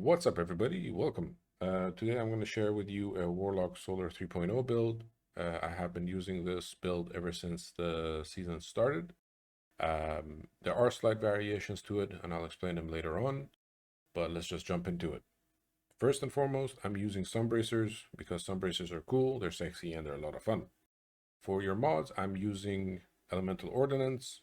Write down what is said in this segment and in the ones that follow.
What's up, everybody? Welcome. Today I'm going to share with you a Warlock Solar 3.0 build. I have been using this build ever since the season started. There are slight variations to it, and I'll explain them later on, but let's just jump into it. First and foremost, I'm using sun bracers because sun bracers are cool, they're sexy, and they're a lot of fun. For your mods, I'm using Elemental Ordnance,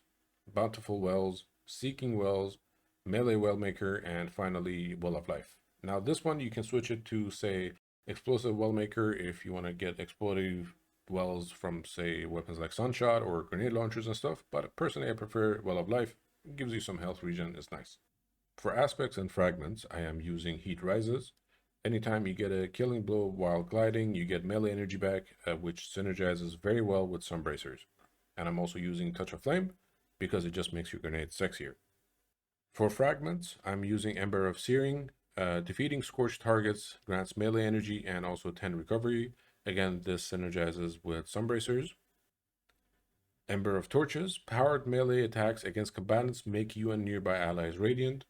Bountiful Wells, Seeking Wells, Melee Wellmaker, and finally Well of Life. Now this one you can switch it to, say, Explosive Wellmaker if you want to get explosive wells from, say, weapons like Sunshot or grenade launchers and stuff, but personally I prefer Well of Life. It gives you some health regen, it's nice. For aspects and fragments, I am using Heat Rises. Anytime you get a killing blow while gliding, you get melee energy back, which synergizes very well with Sun Bracers. And I'm also using Touch of Flame because it just makes your grenade sexier. For fragments, I'm using Ember of Searing. Defeating scorched targets grants melee energy and also 10 recovery. Again, this synergizes with Sun Bracers. Ember of Torches. Powered melee attacks against combatants make you and nearby allies radiant.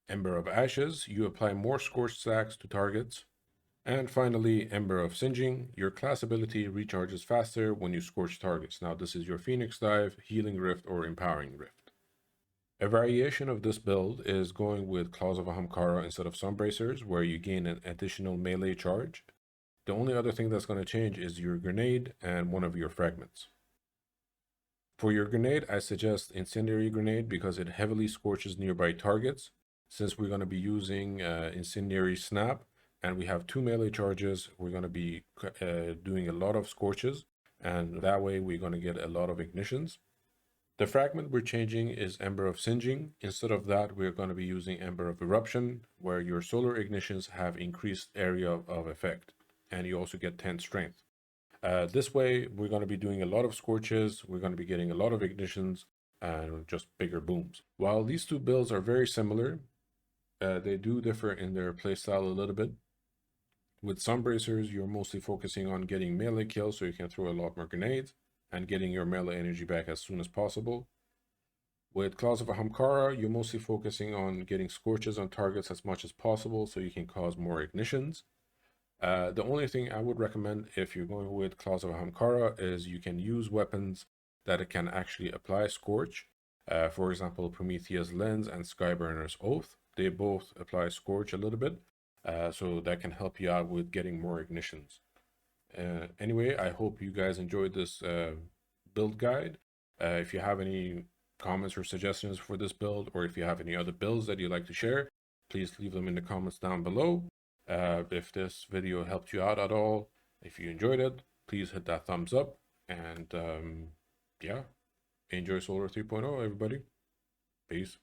Ember of Ashes. You apply more scorched stacks to targets. And finally, Ember of Singeing. Your class ability recharges faster when you scorch targets. Now, this is your Phoenix Dive, Healing Rift, or Empowering Rift. A variation of this build is going with Claws of Ahamkara instead of Sun Bracers, where you gain an additional melee charge. The only other thing that's going to change is your grenade and one of your fragments. For your grenade, I suggest Incendiary Grenade because it heavily scorches nearby targets. Since we're going to be using Incendiary Snap and we have 2 melee charges, we're going to be doing a lot of scorches, and that way we're going to get a lot of ignitions. The fragment we're changing is Ember of Singeing. Instead of that, we're going to be using Ember of Eruption, where your solar ignitions have increased area of effect, and you also get 10 strength. This way, we're going to be doing a lot of scorches, we're going to be getting a lot of ignitions, and just bigger booms. While these two builds are very similar, they do differ in their playstyle a little bit. With Sun Bracers, you're mostly focusing on getting melee kills so you can throw a lot more grenades and getting your melee energy back as soon as possible. With Claws of Ahamkara, you're mostly focusing on getting scorches on targets as much as possible so you can cause more ignitions. The only thing I would recommend if you're going with Claws of Ahamkara is you can use weapons that can actually apply Scorch. For example, Prometheus Lens and Skyburner's Oath. They both apply Scorch a little bit, so that can help you out with getting more ignitions. Anyway, I hope you guys enjoyed this build guide. If you have any comments or suggestions for this build, or if you have any other builds that you'd like to share, please leave them in the comments down below. If this video helped you out at all, if you enjoyed it, please hit that thumbs up. And yeah, enjoy Solar 3.0, everybody. Peace.